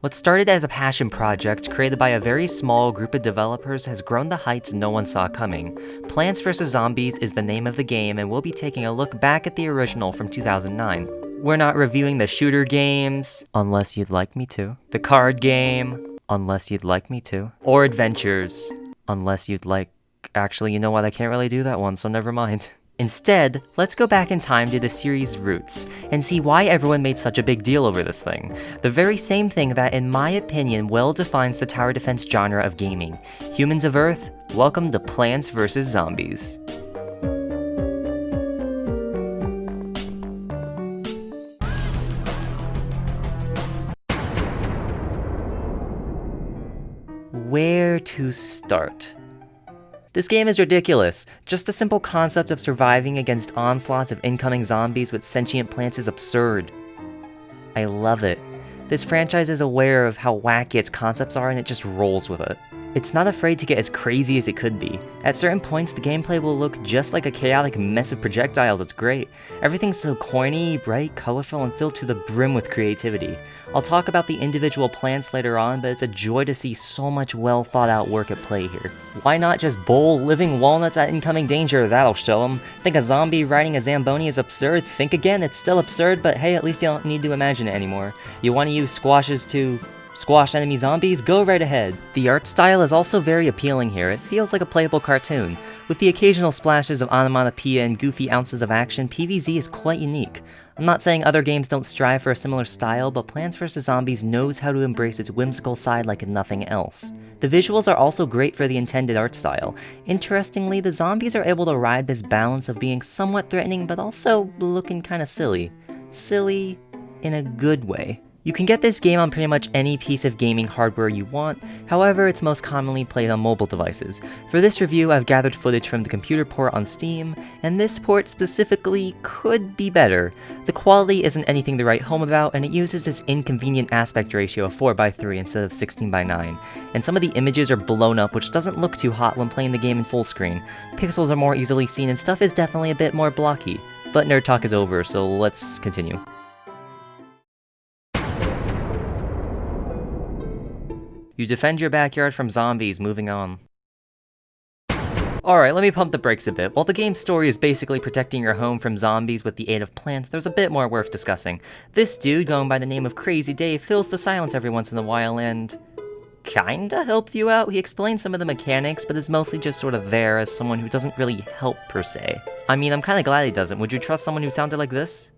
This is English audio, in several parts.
What started as a passion project created by a very small group of developers has grown to heights no one saw coming. Plants vs. Zombies is the name of the game, and we'll be taking a look back at the original from 2009. We're not reviewing the shooter games, unless you'd like me to, the card game, unless you'd like me to, or adventures, unless you'd like... Actually, you know what, I can't really do that one, so never mind. Instead, let's go back in time to the series' roots, and see why everyone made such a big deal over this thing. The very same thing that, in my opinion, well defines the tower defense genre of gaming. Humans of Earth, welcome to Plants vs. Zombies. Where to start? This game is ridiculous. Just the simple concept of surviving against onslaughts of incoming zombies with sentient plants is absurd. I love it. This franchise is aware of how wacky its concepts are and it just rolls with it. It's not afraid to get as crazy as it could be. At certain points, the gameplay will look just like a chaotic mess of projectiles. It's great. Everything's so corny, bright, colorful, and filled to the brim with creativity. I'll talk about the individual plants later on, but it's a joy to see so much well thought out work at play here. Why not just bowl living walnuts at incoming danger? That'll show them. Think a zombie riding a Zamboni is absurd? Think again, it's still absurd, but hey, at least you don't need to imagine it anymore. You want to use squashes to squash enemy zombies? Go right ahead. The art style is also very appealing here. It feels like a playable cartoon. With the occasional splashes of onomatopoeia and goofy ounces of action, PvZ is quite unique. I'm not saying other games don't strive for a similar style, but Plants vs. Zombies knows how to embrace its whimsical side like nothing else. The visuals are also great for the intended art style. Interestingly, the zombies are able to ride this balance of being somewhat threatening but also looking kinda silly. Silly in a good way. You can get this game on pretty much any piece of gaming hardware you want, however it's most commonly played on mobile devices. For this review, I've gathered footage from the computer port on Steam, and this port specifically could be better. The quality isn't anything to write home about, and it uses this inconvenient aspect ratio of 4:3 instead of 16:9, and some of the images are blown up, which doesn't look too hot when playing the game in full screen. Pixels are more easily seen, and stuff is definitely a bit more blocky. But nerd talk is over, so let's continue. You defend your backyard from zombies, moving on. Alright, let me pump the brakes a bit. While the game's story is basically protecting your home from zombies with the aid of plants, there's a bit more worth discussing. This dude, going by the name of Crazy Dave, fills the silence every once in a while and kinda helps you out. He explains some of the mechanics, but is mostly just sort of there as someone who doesn't really help per se. I mean, I'm kinda glad he doesn't. Would you trust someone who sounded like this?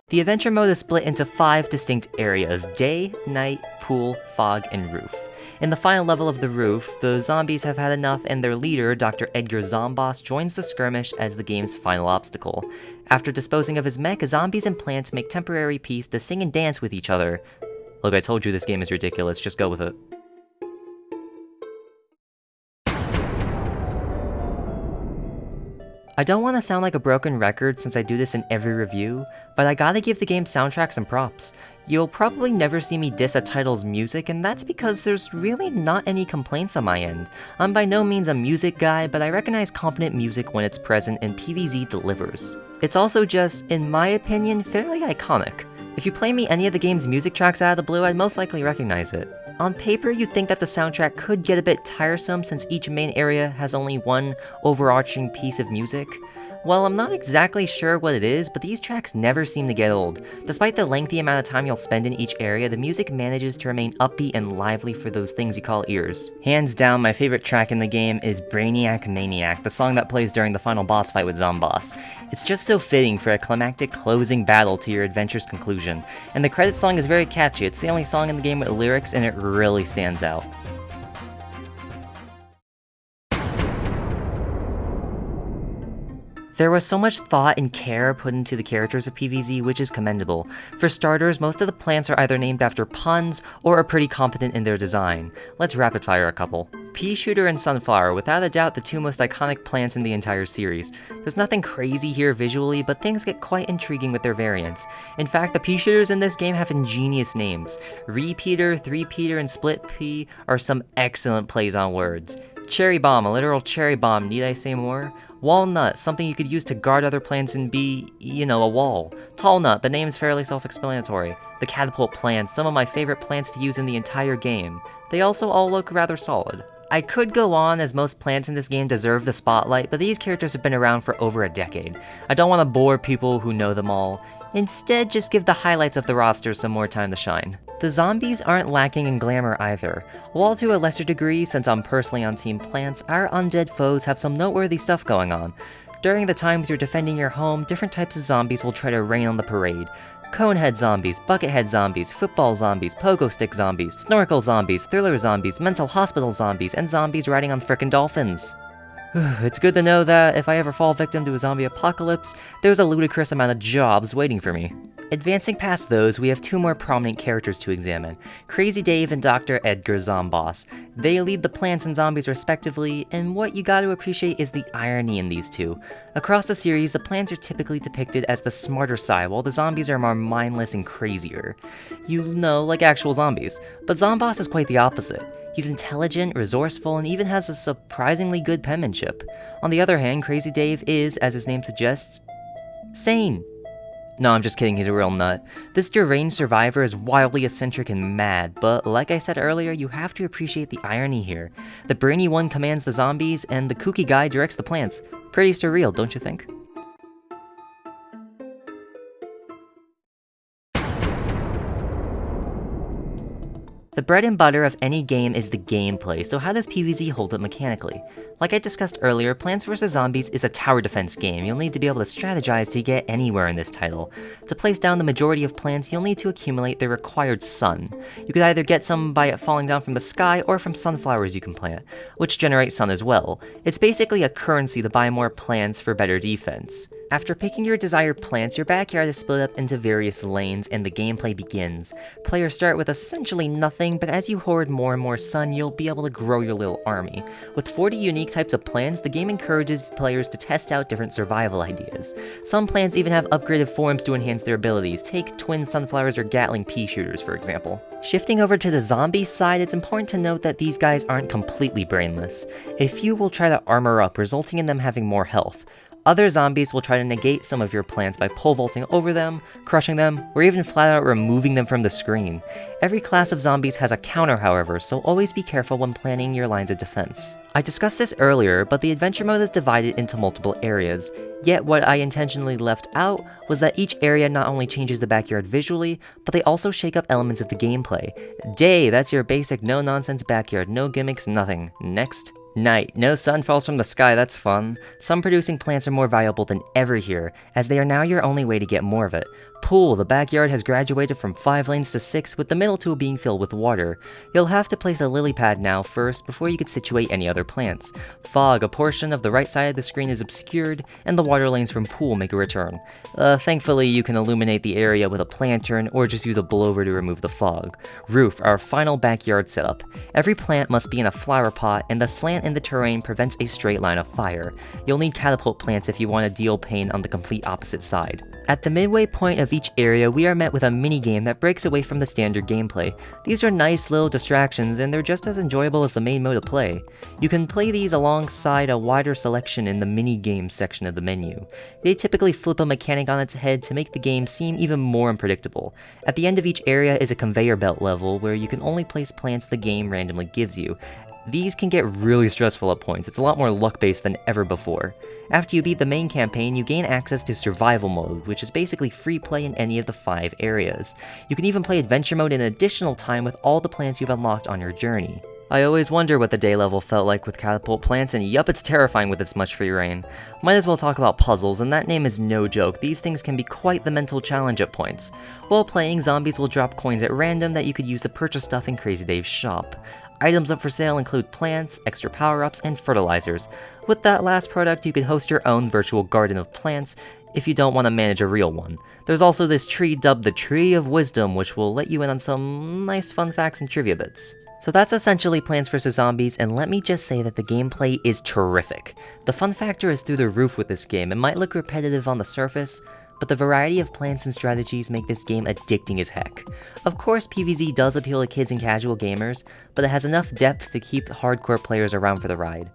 The adventure mode is split into 5 distinct areas: day, night, pool, fog, and roof. In the final level of the roof, the zombies have had enough and their leader, Dr. Edgar Zomboss, joins the skirmish as the game's final obstacle. After disposing of his mech, zombies and plants make temporary peace to sing and dance with each other. Look, I told you this game is ridiculous, just go with it. I don't want to sound like a broken record since I do this in every review, but I gotta give the game's soundtrack some props. You'll probably never see me diss a title's music, and that's because there's really not any complaints on my end. I'm by no means a music guy, but I recognize competent music when it's present, and PvZ delivers. It's also just, in my opinion, fairly iconic. If you play me any of the game's music tracks out of the blue, I'd most likely recognize it. On paper, you'd think that the soundtrack could get a bit tiresome since each main area has only one overarching piece of music. Well, I'm not exactly sure what it is, but these tracks never seem to get old. Despite the lengthy amount of time you'll spend in each area, the music manages to remain upbeat and lively for those things you call ears. Hands down, my favorite track in the game is Brainiac Maniac, the song that plays during the final boss fight with Zomboss. It's just so fitting for a climactic closing battle to your adventure's conclusion. And the credits song is very catchy. It's the only song in the game with lyrics, and it really stands out. There was so much thought and care put into the characters of PvZ, which is commendable. For starters, most of the plants are either named after puns or are pretty competent in their design. Let's rapid fire a couple. Peashooter and Sunflower, without a doubt the 2 most iconic plants in the entire series. There's nothing crazy here visually, but things get quite intriguing with their variants. In fact, the Peashooters in this game have ingenious names. Repeater, Three-Peter, and Split Pea are some excellent plays on words. Cherry Bomb, a literal cherry bomb, need I say more? Walnut, something you could use to guard other plants and be, a wall. Tall nut, the name's fairly self-explanatory. The catapult plants, some of my favorite plants to use in the entire game. They also all look rather solid. I could go on, as most plants in this game deserve the spotlight, but these characters have been around for over a decade. I don't want to bore people who know them all. Instead, just give the highlights of the roster some more time to shine. The zombies aren't lacking in glamour either. While to a lesser degree, since I'm personally on Team Plants, our undead foes have some noteworthy stuff going on. During the times you're defending your home, different types of zombies will try to rain on the parade. Conehead zombies, buckethead zombies, football zombies, pogo stick zombies, snorkel zombies, thriller zombies, mental hospital zombies, and zombies riding on frickin' dolphins. It's good to know that if I ever fall victim to a zombie apocalypse, there's a ludicrous amount of jobs waiting for me. Advancing past those, we have two more prominent characters to examine, Crazy Dave and Dr. Edgar Zomboss. They lead the plants and zombies respectively, and what you gotta appreciate is the irony in these two. Across the series, the plants are typically depicted as the smarter side, while the zombies are more mindless and crazier. Like actual zombies. But Zomboss is quite the opposite. He's intelligent, resourceful, and even has a surprisingly good penmanship. On the other hand, Crazy Dave is, as his name suggests, sane. No, I'm just kidding, he's a real nut. This deranged survivor is wildly eccentric and mad, but like I said earlier, you have to appreciate the irony here. The brainy one commands the zombies, and the kooky guy directs the plants. Pretty surreal, don't you think? The bread and butter of any game is the gameplay, so how does PvZ hold up mechanically? Like I discussed earlier, Plants vs. Zombies is a tower defense game. You'll need to be able to strategize to get anywhere in this title. To place down the majority of plants, you'll need to accumulate the required sun. You could either get some by it falling down from the sky, or from sunflowers you can plant, which generate sun as well. It's basically a currency to buy more plants for better defense. After picking your desired plants, your backyard is split up into various lanes and the gameplay begins. Players start with essentially nothing, but as you hoard more and more sun, you'll be able to grow your little army. With 40 unique types of plants, the game encourages players to test out different survival ideas. Some plants even have upgraded forms to enhance their abilities. Take twin sunflowers or Gatling peashooters, for example. Shifting over to the zombie side, it's important to note that these guys aren't completely brainless. A few will try to armor up, resulting in them having more health. Other zombies will try to negate some of your plants by pole vaulting over them, crushing them, or even flat out removing them from the screen. Every class of zombies has a counter, however, so always be careful when planning your lines of defense. I discussed this earlier, but the adventure mode is divided into multiple areas. Yet what I intentionally left out was that each area not only changes the backyard visually, but they also shake up elements of the gameplay. Day, that's your basic no-nonsense backyard, no gimmicks, nothing. Next. Night, no sun falls from the sky, that's fun. Sun-producing plants are more valuable than ever here, as they are now your only way to get more of it. Pool, the backyard has graduated from 5 lanes to 6, with the middle 2 being filled with water. You'll have to place a lily pad now first before you could situate any other plants. Fog, a portion of the right side of the screen is obscured, and the water lanes from pool make a return. Thankfully, you can illuminate the area with a lantern or just use a blower to remove the fog. Roof, our final backyard setup. Every plant must be in a flower pot, and the slant in the terrain prevents a straight line of fire. You'll need catapult plants if you want to deal pain on the complete opposite side. At the midway point of each area, we are met with a minigame that breaks away from the standard gameplay. These are nice little distractions, and they're just as enjoyable as the main mode of play. You can play these alongside a wider selection in the minigame section of the menu. They typically flip a mechanic on its head to make the game seem even more unpredictable. At the end of each area is a conveyor belt level where you can only place plants the game randomly gives you. These can get really stressful at points. It's a lot more luck-based than ever before. After you beat the main campaign, you gain access to survival mode, which is basically free play in any of the 5 areas. You can even play adventure mode in additional time with all the plants you've unlocked on your journey. I always wonder what the day level felt like with catapult plants, and yup, it's terrifying with its much free reign. Might as well talk about puzzles, and that name is no joke. These things can be quite the mental challenge at points. While playing, zombies will drop coins at random that you could use to purchase stuff in Crazy Dave's shop. Items up for sale include plants, extra power-ups, and fertilizers. With that last product, you can host your own virtual garden of plants if you don't want to manage a real one. There's also this tree dubbed the Tree of Wisdom, which will let you in on some nice fun facts and trivia bits. So that's essentially Plants vs. Zombies, and let me just say that the gameplay is terrific. The fun factor is through the roof with this game. It might look repetitive on the surface, but the variety of plants and strategies make this game addicting as heck. Of course, PvZ does appeal to kids and casual gamers, but it has enough depth to keep hardcore players around for the ride.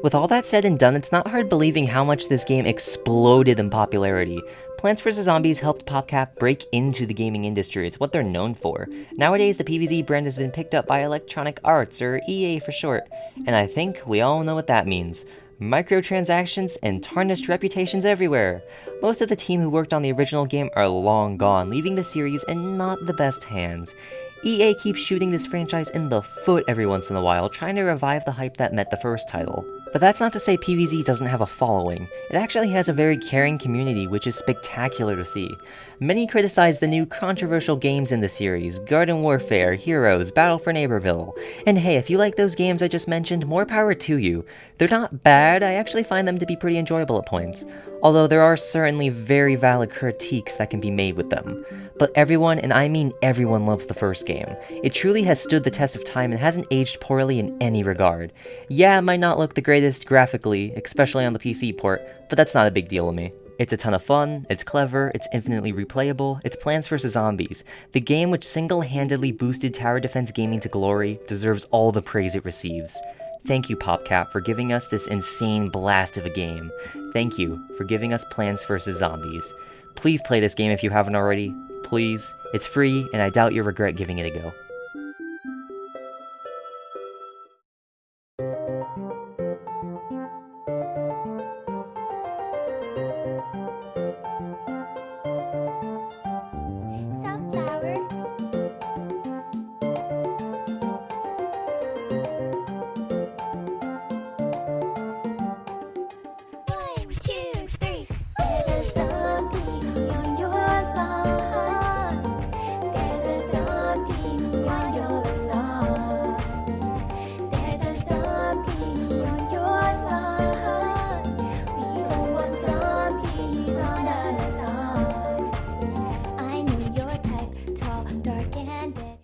With all that said and done, it's not hard believing how much this game exploded in popularity. Plants vs. Zombies helped PopCap break into the gaming industry. It's what they're known for. Nowadays, the PvZ brand has been picked up by Electronic Arts, or EA for short, and I think we all know what that means. Microtransactions and tarnished reputations everywhere. Most of the team who worked on the original game are long gone, leaving the series in not the best hands. EA keeps shooting this franchise in the foot every once in a while, trying to revive the hype that met the first title. But that's not to say PvZ doesn't have a following. It actually has a very caring community, which is spectacular to see. Many criticize the new controversial games in the series, Garden Warfare, Heroes, Battle for Neighborville. And hey, if you like those games I just mentioned, more power to you. They're not bad, I actually find them to be pretty enjoyable at points. Although there are certainly very valid critiques that can be made with them. But everyone, and I mean everyone, loves the first game. It truly has stood the test of time and hasn't aged poorly in any regard. Yeah, it might not look the greatest graphically, especially on the PC port, but that's not a big deal to me. It's a ton of fun, it's clever, it's infinitely replayable, it's Plants vs. Zombies. The game which single-handedly boosted tower defense gaming to glory deserves all the praise it receives. Thank you, PopCap, for giving us this insane blast of a game. Thank you for giving us Plants vs. Zombies. Please play this game if you haven't already. Please. It's free, and I doubt you'll regret giving it a go.